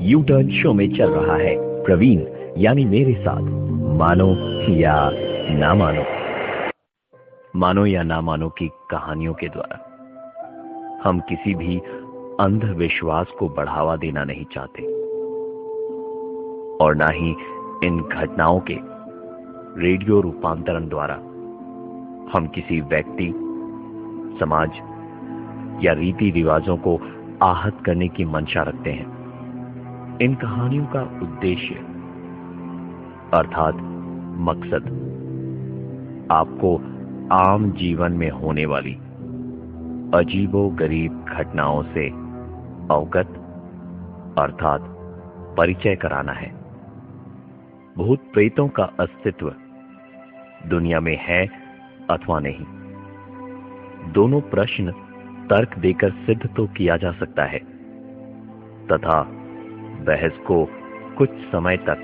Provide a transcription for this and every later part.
U turn show में चल रहा है प्रवीण यानी मेरे साथ मानो या ना मानो। मानो या ना मानो की कहानियों के द्वारा हम किसी भी अंधविश्वास को बढ़ावा देना नहीं चाहते और ना ही इन घटनाओं के रेडियो रूपांतरण द्वारा हम किसी व्यक्ति, समाज या रीति रिवाजों को आहत करने की मंशा रखते हैं। इन कहानियों का उद्देश्य अर्थात मकसद आपको आम जीवन में होने वाली अजीबोगरीब घटनाओं से अवगत अर्थात परिचय कराना है। भूत प्रेतों का अस्तित्व दुनिया में है अथवा नहीं, दोनों प्रश्न तर्क देकर सिद्ध तो किया जा सकता है तथा बहस को कुछ समय तक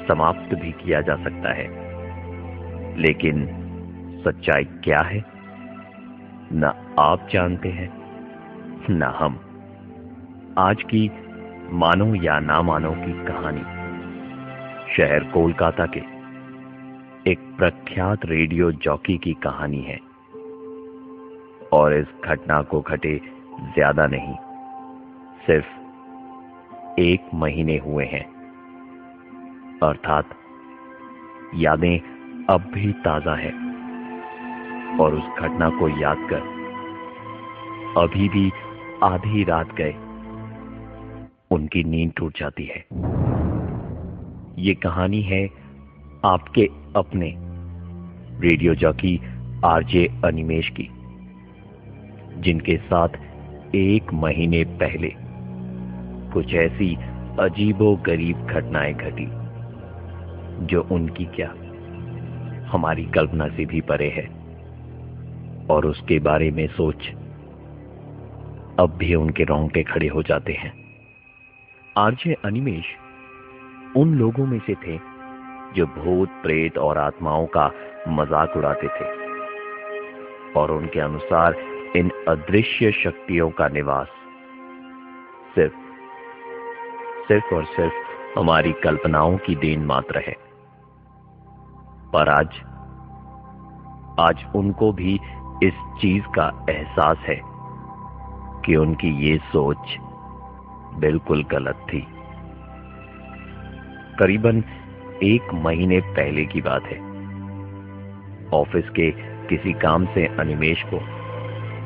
समाप्त भी किया जा सकता है, लेकिन सच्चाई क्या है न आप जानते हैं न हम। आज की मानो या ना मानो की कहानी शहर कोलकाता के एक प्रख्यात रेडियो जॉकी की कहानी है और इस घटना को घटे ज्यादा नहीं, सिर्फ 1 महीने हुए हैं, अर्थात यादें अब भी ताजा है और उस घटना को याद कर अभी भी आधी रात गए उनकी नींद टूट जाती है। ये कहानी है आपके अपने रेडियो जॉकी आरजे अनिमेश की, जिनके साथ 1 महीने पहले कुछ ऐसी अजीबोगरीब घटनाएं घटी जो उनकी क्या हमारी कल्पना से भी परे है और उसके बारे में सोच अब भी उनके रोंगटे खड़े हो जाते हैं। आरजे अनिमेश उन लोगों में से थे जो भूत प्रेत और आत्माओं का मजाक उड़ाते थे और उनके अनुसार इन अदृश्य शक्तियों का निवास सिर्फ और सिर्फ हमारी कल्पनाओं की देन मात्र है। पर आज उनको भी इस चीज का एहसास है कि उनकी ये सोच बिल्कुल गलत थी। करीबन 1 महीने पहले की बात है। ऑफिस के किसी काम से अनिमेश को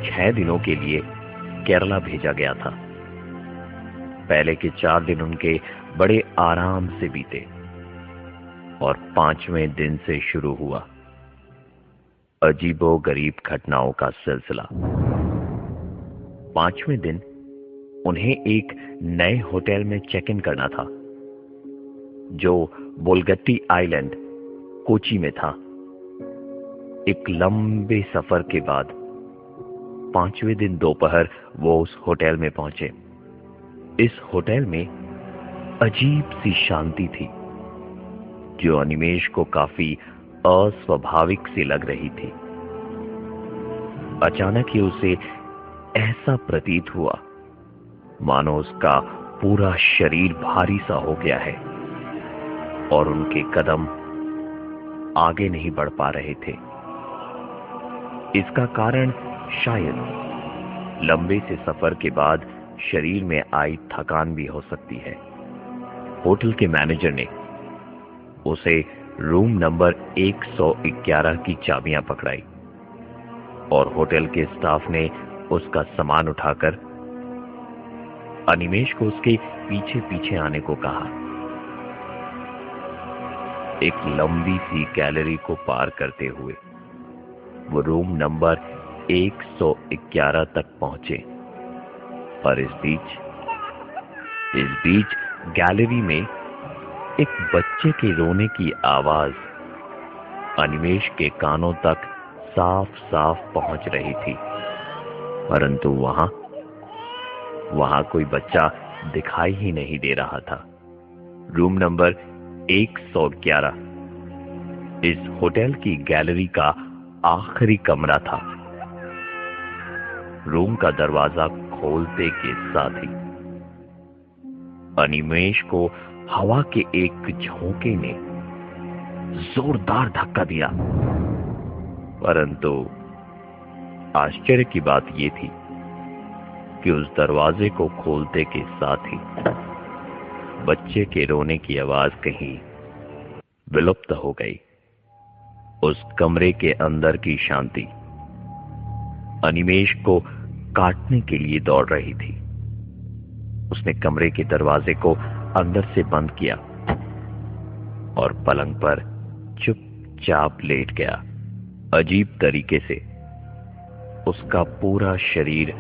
6 दिनों के लिए केरला भेजा गया था। पहले के 4 दिन उनके बड़े आराम से बीते और 5वें दिन से शुरू हुआ अजीबोगरीब घटनाओं का सिलसिला। 5वें दिन उन्हें एक नए होटल में चेक इन करना था जो बोलगट्टी आइलैंड कोची में था। एक लंबे सफर के बाद 5वें दिन दोपहर वो उस होटल में पहुंचे। इस होटल में अजीब सी शांति थी जो अनिमेश को काफी अस्वाभाविक सी लग रही थी। अचानक ही उसे ऐसा प्रतीत हुआ मानो उसका पूरा शरीर भारी सा हो गया है और उनके कदम आगे नहीं बढ़ पा रहे थे। इसका कारण शायद लंबे से सफर के बाद शरीर में आई थकान भी हो सकती है। होटल के मैनेजर ने उसे रूम नंबर 111 की चाबियां पकड़ाई और होटल के स्टाफ ने उसका सामान उठाकर अनिमेश को उसके पीछे पीछे आने को कहा। एक लंबी सी गैलरी को पार करते हुए वो रूम नंबर 111 तक पहुंचे और इस बीच गैलरी में एक बच्चे के रोने की आवाज अनिमेश के कानों तक साफ साफ पहुंच रही थी, परंतु वहां कोई बच्चा दिखाई ही नहीं दे रहा था। रूम नंबर 111 इस होटल की गैलरी का आखिरी कमरा था। रूम का दरवाजा खोलते के साथ ही अनिमेश को हवा के एक झोंके ने जोरदार धक्का दिया, परंतु आश्चर्य की बात यह थी कि उस दरवाजे को खोलते के साथ ही बच्चे के रोने की आवाज कहीं विलुप्त हो गई। उस कमरे के अंदर की शांति अनिमेश को काटने के लिए दौड़ रही थी। उसने कमरे के दरवाजे को अंदर से बंद किया और पलंग पर चुपचाप लेट गया। अजीब तरीके से उसका पूरा शरीर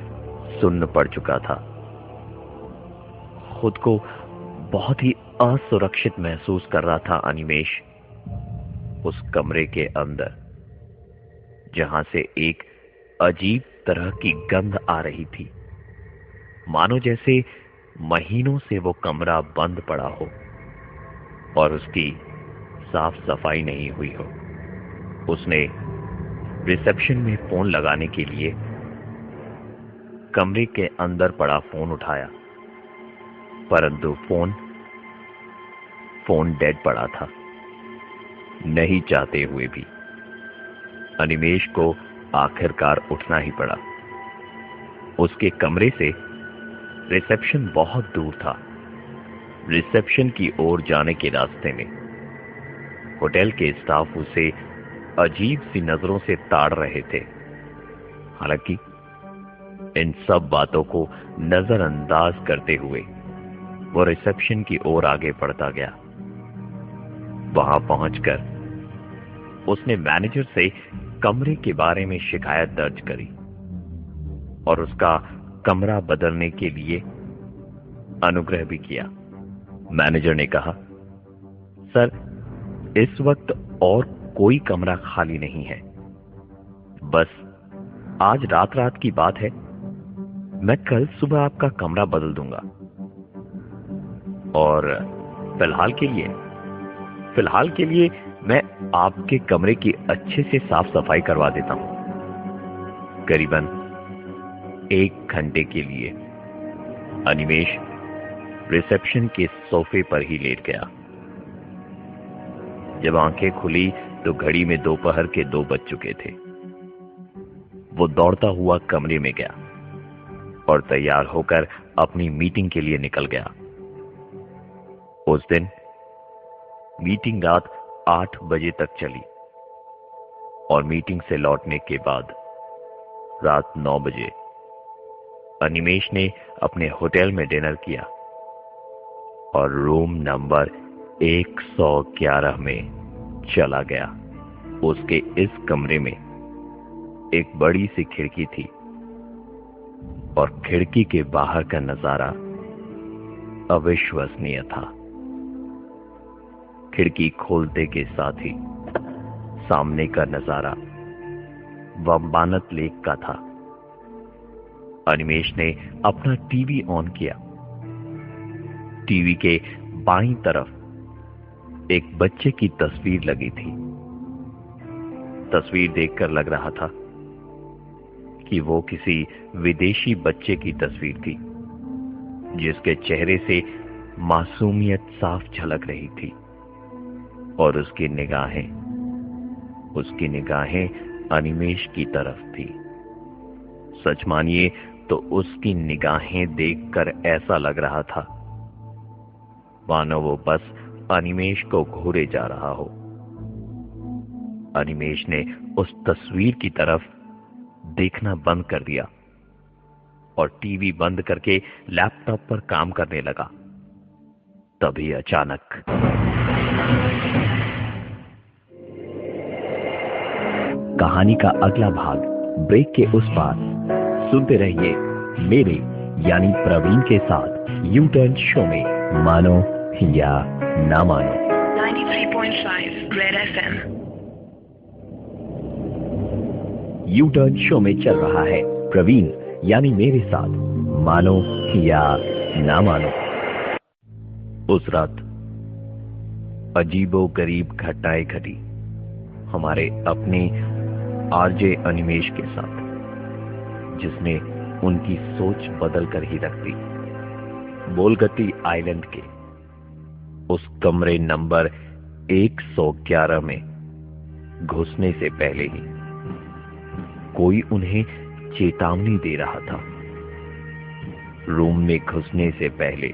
सुन्न पड़ चुका था। खुद को बहुत ही असुरक्षित महसूस कर रहा था अनिमेश उस कमरे के अंदर, जहां से एक अजीब तरह की गंध आ रही थी, मानो जैसे महीनों से वो कमरा बंद पड़ा हो और उसकी साफ सफाई नहीं हुई हो। उसने रिसेप्शन में फोन लगाने के लिए कमरे के अंदर पड़ा फोन उठाया, परंतु फोन डेड पड़ा था। नहीं चाहते हुए भी अनिमेश को आखिरकार उठना ही पड़ा। उसके कमरे से रिसेप्शन बहुत दूर था। रिसेप्शन की ओर जाने के रास्ते में होटल के स्टाफ उसे अजीब सी नजरों से ताड़ रहे थे। हालांकि इन सब बातों को नजरअंदाज करते हुए वो रिसेप्शन की ओर आगे बढ़ता गया। वहां पहुंचकर उसने मैनेजर से कमरे के बारे में शिकायत दर्ज करी और उसका कमरा बदलने के लिए अनुग्रह भी किया। मैनेजर ने कहा, सर, इस वक्त और कोई कमरा खाली नहीं है, बस आज रात की बात है। मैं कल सुबह आपका कमरा बदल दूंगा और फिलहाल के लिए मैं आपके कमरे की अच्छे से साफ सफाई करवा देता हूं। करीबन 1 घंटे के लिए अनिमेश रिसेप्शन के सोफे पर ही लेट गया। जब आंखें खुली तो घड़ी में दोपहर के 2 बज चुके थे। वो दौड़ता हुआ कमरे में गया और तैयार होकर अपनी मीटिंग के लिए निकल गया। उस दिन मीटिंग रात 8 बजे तक चली और मीटिंग से लौटने के बाद रात 9 बजे अनिमेश ने अपने होटल में डिनर किया और रूम नंबर 111 में चला गया। उसके इस कमरे में एक बड़ी सी खिड़की थी और खिड़की के बाहर का नजारा अविश्वसनीय था। खिड़की खोलते के साथ ही सामने का नजारा वंबानत लेक का था। अनिमेश ने अपना टीवी ऑन किया। टीवी के बाईं तरफ एक बच्चे की तस्वीर लगी थी। तस्वीर देखकर लग रहा था कि वो किसी विदेशी बच्चे की तस्वीर थी, जिसके चेहरे से मासूमियत साफ झलक रही थी और उसकी निगाहें अनिमेश की तरफ थी। सच मानिए तो उसकी निगाहें देखकर ऐसा लग रहा था मानो वो बस अनिमेश को घूरे जा रहा हो। अनिमेश ने उस तस्वीर की तरफ देखना बंद कर दिया और टीवी बंद करके लैपटॉप पर काम करने लगा। तभी अचानक कहानी का अगला भाग ब्रेक के उस पार सुनते रहिए मेरे यानी प्रवीण के साथ यू टर्न शो में मानो या ना मानो 93.5 red FM. U turn show में चल रहा है प्रवीण यानी मेरे साथ मानो या ना मानो। उस रात अजीबो गरीब घटनाएं घटी हमारे अपने आरजे अनिमेश के साथ, जिसने उनकी सोच बदल कर ही रख दी। बोलगती आइलैंड के उस कमरे नंबर 111 में घुसने से पहले ही कोई उन्हें चेतावनी दे रहा था। रूम में घुसने से पहले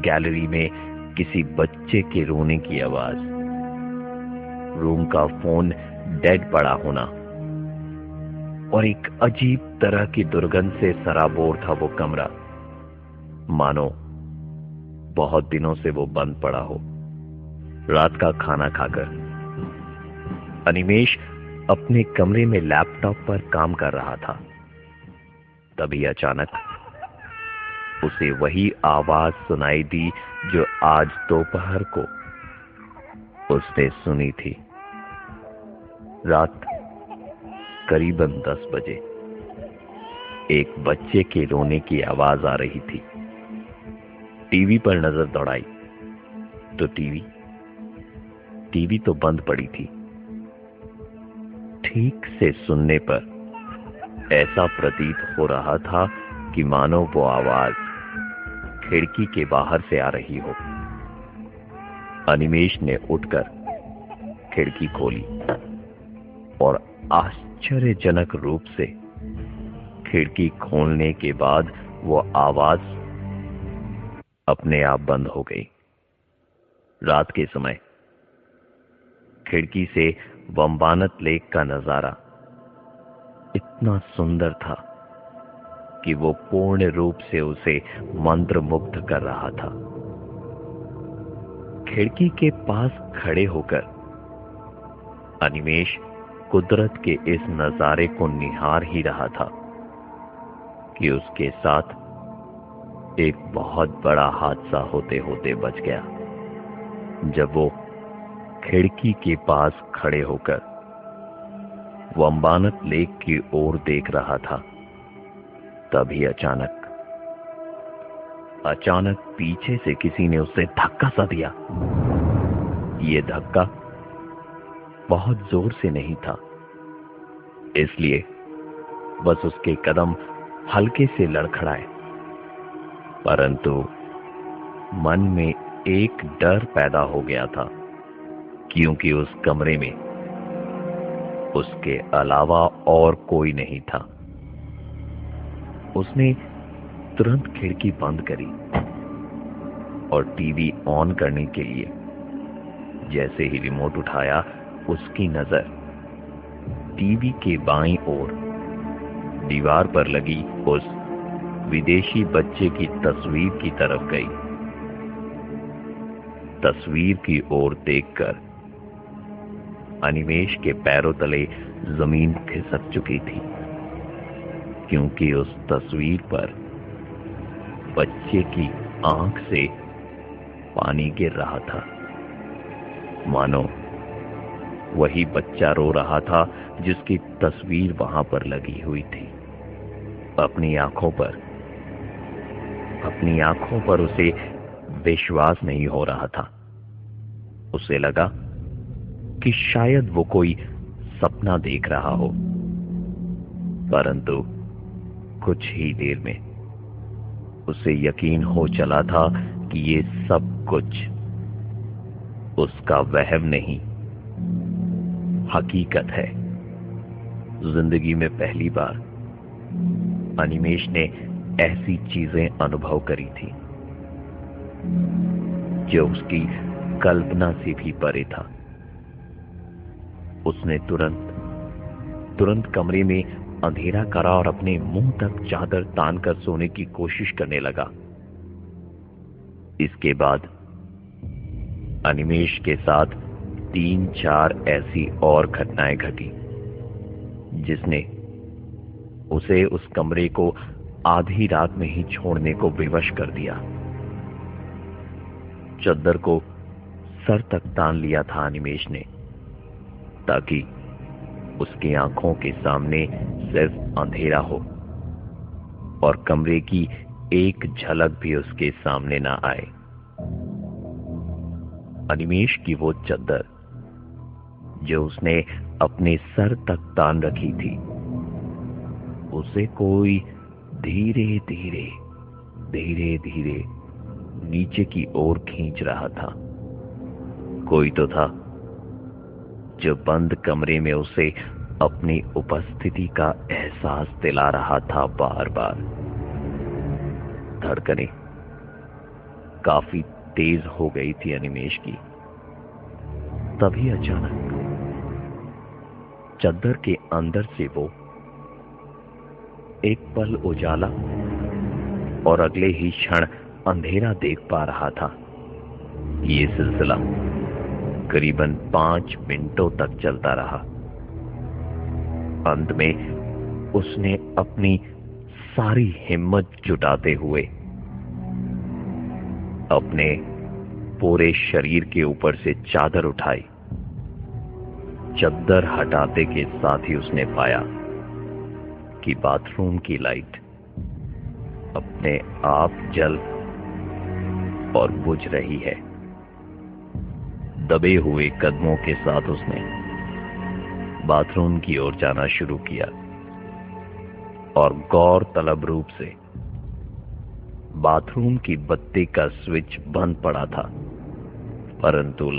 गैलरी में किसी बच्चे के रोने की आवाज, रूम का फोन डेड पड़ा होना और एक अजीब तरह की दुर्गंध से सराबोर था वो कमरा, मानो बहुत दिनों से वो बंद पड़ा हो। रात का खाना खाकर अनिमेष अपने कमरे में लैपटॉप पर काम कर रहा था। तभी अचानक उसे वही आवाज सुनाई दी जो आज दोपहर को उसने सुनी थी। रात करीबन 10 बजे एक बच्चे के रोने की आवाज आ रही थी। टीवी पर नजर दौड़ाई तो टीवी तो बंद पड़ी थी। ठीक से सुनने पर ऐसा प्रतीत हो रहा था कि मानो वो आवाज खिड़की के बाहर से आ रही हो। अनिमेष ने उठकर खिड़की खोली और आश्चर्यजनक रूप से खिड़की खोलने के बाद वो आवाज अपने आप बंद हो गई। रात के समय खिड़की से वंबानत लेक का नजारा इतना सुंदर था कि वो पूर्ण रूप से उसे मंत्रमुग्ध कर रहा था। खिड़की के पास खड़े होकर अनिमेष कुदरत के इस नजारे को निहार ही रहा था कि उसके साथ एक बहुत बड़ा हादसा होते होते बच गया। जब वो खिड़की के पास खड़े होकर वंबानत लेक की ओर देख रहा था, तभी अचानक पीछे से किसी ने उसे धक्का सा दिया। ये धक्का बहुत जोर से नहीं था, इसलिए बस उसके कदम हल्के से लड़खड़ाए, परंतु मन में एक डर पैदा हो गया था, क्योंकि उस कमरे में उसके अलावा और कोई नहीं था। उसने तुरंत खिड़की बंद करी और टीवी ऑन करने के लिए जैसे ही रिमोट उठाया, उसकी नजर टीवी के बाईं ओर दीवार पर लगी उस विदेशी बच्चे की तस्वीर की तरफ गई। तस्वीर की ओर देखकर अनिमेष के पैरों तले जमीन खिसक चुकी थी, क्योंकि उस तस्वीर पर बच्चे की आंख से पानी गिर रहा था। मानो वही बच्चा रो रहा था जिसकी तस्वीर वहां पर लगी हुई थी। अपनी आंखों पर उसे विश्वास नहीं हो रहा था। उसे लगा कि शायद वो कोई सपना देख रहा हो, परंतु कुछ ही देर में उसे यकीन हो चला था कि ये सब कुछ उसका वहम नहीं, हकीकत है। जिंदगी में पहली बार अनिमेष ने ऐसी चीजें अनुभव करी थी जो उसकी कल्पना से भी परे था। उसने तुरंत कमरे में अंधेरा करा और अपने मुंह तक चादर तान कर सोने की कोशिश करने लगा। इसके बाद अनिमेष के साथ 3-4 ऐसी और घटनाएं घटी जिसने उसे उस कमरे को आधी रात में ही छोड़ने को विवश कर दिया। चद्दर को सर तक तान लिया था अनिमेष ने, ताकि उसकी आंखों के सामने सिर्फ अंधेरा हो और कमरे की एक झलक भी उसके सामने ना आए। अनिमेष की वो चद्दर जो उसने अपने सर तक तान रखी थी, उसे कोई धीरे धीरे धीरे धीरे नीचे की ओर खींच रहा था। कोई तो था जो बंद कमरे में उसे अपनी उपस्थिति का एहसास दिला रहा था। बार बार धड़कनें काफी तेज हो गई थी अनिमेश की। तभी अचानक चद्दर के अंदर से वो एक पल उजाला और अगले ही क्षण अंधेरा देख पा रहा था। ये सिलसिला करीबन 5 मिनटों तक चलता रहा। अंत में उसने अपनी सारी हिम्मत जुटाते हुए अपने पूरे शरीर के ऊपर से चादर उठाई। चद्दर हटाते के साथ ही उसने पाया कि बाथरूम की लाइट अपने आप जल और बुझ रही है। दबे हुए कदमों के साथ उसने बाथरूम की ओर जाना शुरू किया और गौरतलब रूप से बाथरूम की बत्ती का स्विच बंद पड़ा था, परंतु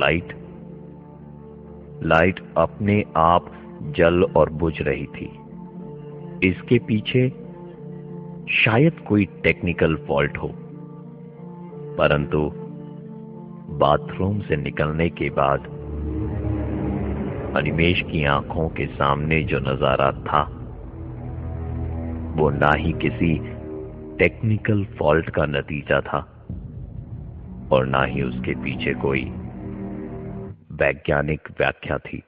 लाइट अपने आप जल और बुझ रही थी। इसके पीछे शायद कोई टेक्निकल फॉल्ट हो, परंतु बाथरूम से निकलने के बाद अनिमेश की आंखों के सामने जो नजारा था वो ना ही किसी टेक्निकल फॉल्ट का नतीजा था और ना ही उसके पीछे कोई वैज्ञानिक व्याख्या थी।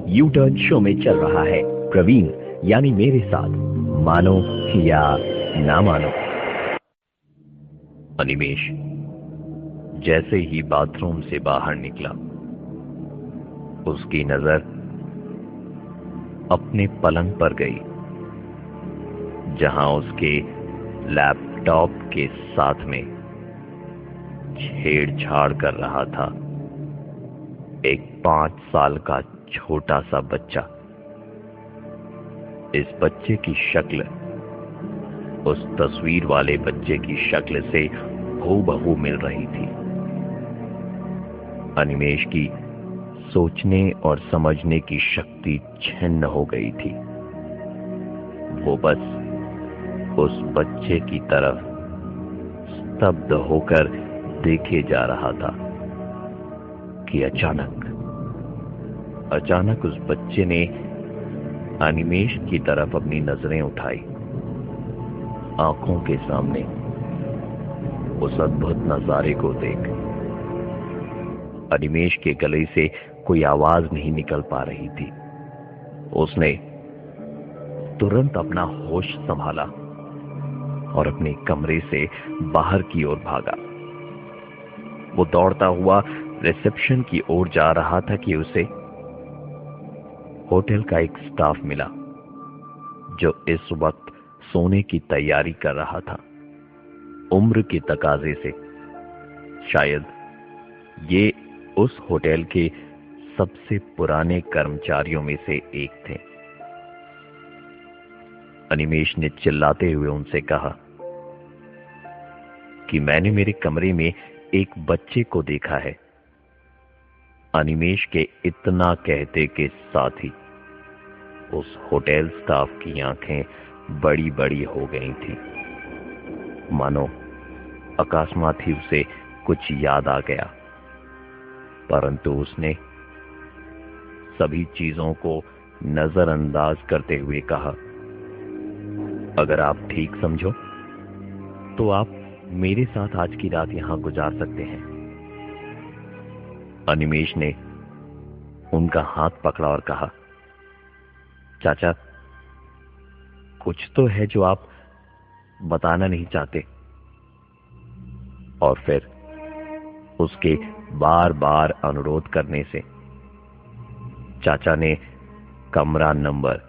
यू टर्न शो में चल रहा है प्रवीण, यानी मेरे साथ मानो या ना मानो। अनिमेश जैसे ही बाथरूम से बाहर निकला, उसकी नजर अपने पलंग पर गई, जहां उसके लैपटॉप के साथ में छेड़छाड़ कर रहा था एक 5 साल का छोटा सा बच्चा। इस बच्चे की शक्ल उस तस्वीर वाले बच्चे की शक्ल से हूबहू मिल रही थी। अनिमेश की सोचने और समझने की शक्ति छिन्न हो गई थी। वो बस उस बच्चे की तरफ स्तब्ध होकर देखे जा रहा था कि अचानक उस बच्चे ने अनिमेश की तरफ अपनी नजरें उठाई। आंखों के सामने उस अद्भुत नजारे को देख अनिमेश के गले से कोई आवाज नहीं निकल पा रही थी। उसने तुरंत अपना होश संभाला और अपने कमरे से बाहर की ओर भागा। वो दौड़ता हुआ रिसेप्शन की ओर जा रहा था कि उसे होटल का एक स्टाफ मिला जो इस वक्त सोने की तैयारी कर रहा था। उम्र के तकाजे से शायद ये उस होटल के सबसे पुराने कर्मचारियों में से एक थे। अनिमेश ने चिल्लाते हुए उनसे कहा कि मैंने मेरे कमरे में एक बच्चे को देखा है। अनिमेश के इतना कहते के साथ ही उस होटल स्टाफ की आंखें बड़ी बड़ी हो गई थी, मानो अकस्मात ही उसे कुछ याद आ गया। परंतु उसने सभी चीजों को नजरअंदाज करते हुए कहा, अगर आप ठीक समझो तो आप मेरे साथ आज की रात यहां गुजार सकते हैं। अनिमेश ने उनका हाथ पकड़ा और कहा, चाचा, कुछ तो है जो आप बताना नहीं चाहते। और फिर उसके बार बार अनुरोध करने से चाचा ने कमरा नंबर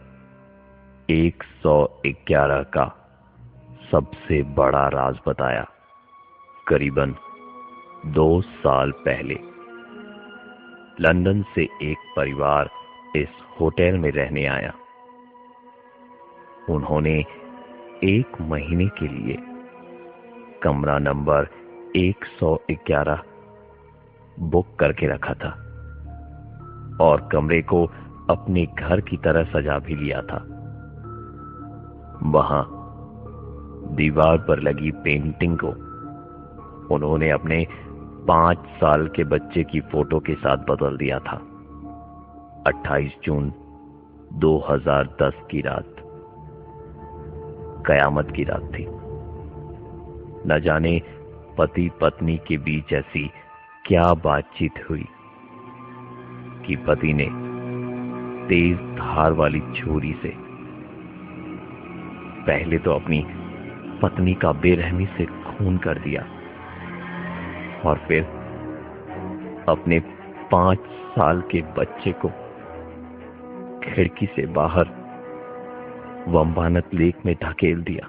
111 का सबसे बड़ा राज बताया। करीबन 2 साल पहले लंदन से एक परिवार इस होटल में रहने आया। उन्होंने 1 महीने के लिए कमरा नंबर 111 बुक करके रखा था और कमरे को अपने घर की तरह सजा भी लिया था। वहां दीवार पर लगी पेंटिंग को उन्होंने अपने 5 साल के बच्चे की फोटो के साथ बदल दिया था। 28 जून 2010 की रात कयामत की रात थी। न जाने पति पत्नी के बीच ऐसी क्या बातचीत हुई कि पति ने तेज धार वाली छुरी से पहले तो अपनी पत्नी का बेरहमी से खून कर दिया और फिर अपने 5 साल के बच्चे को खिड़की से बाहर वंबानत लेक में धकेल दिया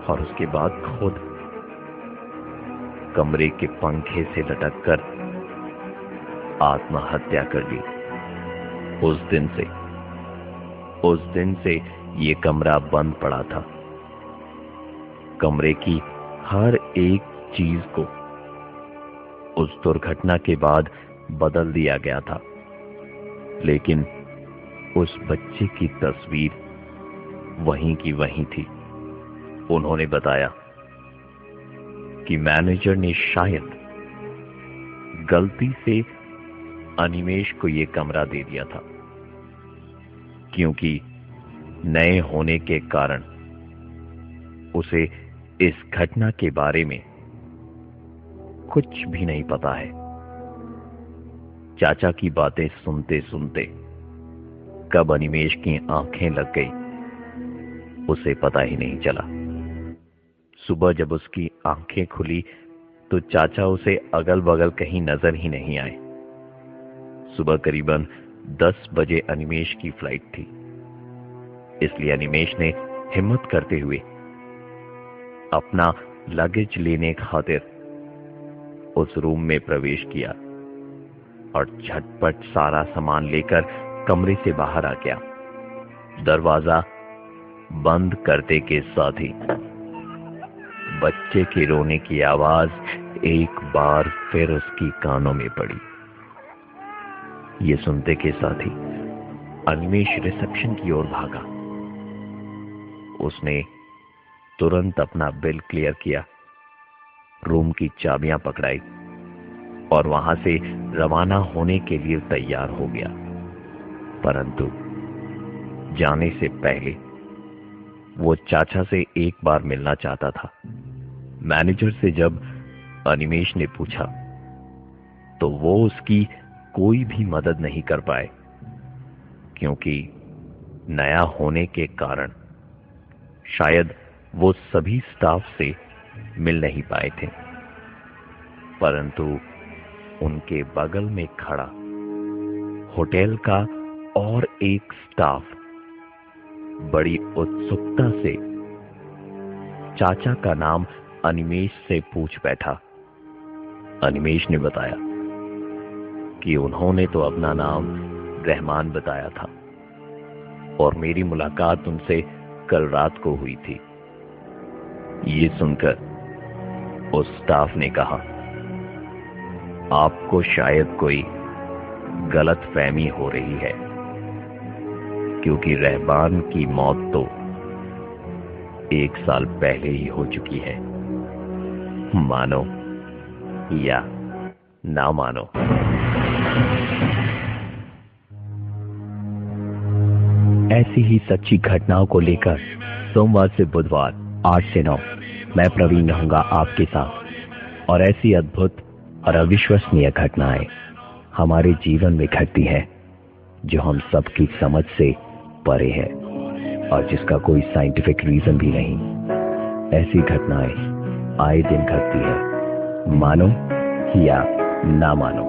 और उसके बाद खुद कमरे के पंखे से लटककर आत्महत्या कर ली। उस दिन से ये कमरा बंद पड़ा था। कमरे की हर एक चीज को उस दुर्घटना के बाद बदल दिया गया था, लेकिन उस बच्चे की तस्वीर वहीं की वहीं थी। उन्होंने बताया कि मैनेजर ने शायद गलती से अनिमेश को यह कमरा दे दिया था, क्योंकि नए होने के कारण उसे इस घटना के बारे में कुछ भी नहीं पता है। चाचा की बातें सुनते सुनते कब अनिमेश की आंखें लग गई उसे पता ही नहीं चला। सुबह जब उसकी आंखें खुली तो चाचा उसे अगल बगल कहीं नजर ही नहीं आए। सुबह करीबन 10 बजे अनिमेश की फ्लाइट थी, इसलिए अनिमेश ने हिम्मत करते हुए अपना लगेज लेने खातिर उस रूम में प्रवेश किया और झटपट सारा सामान लेकर कमरे से बाहर आ गया। दरवाजा बंद करते के साथ ही बच्चे के रोने की आवाज एक बार फिर उसकी कानों में पड़ी। ये सुनते के साथ ही अनिमेश रिसेप्शन की ओर भागा। उसने तुरंत अपना बिल क्लियर किया, रूम की चाबियां पकड़ाई और वहां से रवाना होने के लिए तैयार हो गया। परंतु जाने से पहले वो चाचा से एक बार मिलना चाहता था। मैनेजर से जब अनिमेश ने पूछा तो वो उसकी कोई भी मदद नहीं कर पाए, क्योंकि नया होने के कारण शायद वो सभी स्टाफ से मिल नहीं पाए थे। परंतु उनके बगल में खड़ा होटल का और एक स्टाफ बड़ी उत्सुकता से चाचा का नाम अनिमेश से पूछ बैठा। अनिमेश ने बताया कि उन्होंने तो अपना नाम रहमान बताया था और मेरी मुलाकात उनसे कल रात को हुई थी। ये सुनकर उस स्टाफ ने कहा, आपको शायद कोई गलतफहमी हो रही है, क्योंकि रहमान की मौत तो 1 साल पहले ही हो चुकी है। मानो या ना मानो। ऐसी ही सच्ची घटनाओं को लेकर सोमवार से बुधवार 8 से 9 मैं प्रवीण रहूंगा आपके साथ। और ऐसी अद्भुत और अविश्वसनीय घटनाएं हमारे जीवन में घटती हैं जो हम सबकी समझ से परे है और जिसका कोई साइंटिफिक रीजन भी नहीं। ऐसी घटनाएं आए दिन घटती है, मानो या ना मानो।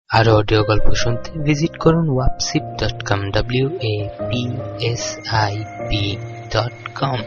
আরো অডিও গল্প শুনতে ভিজিট করুন wapsip.com wapsip.com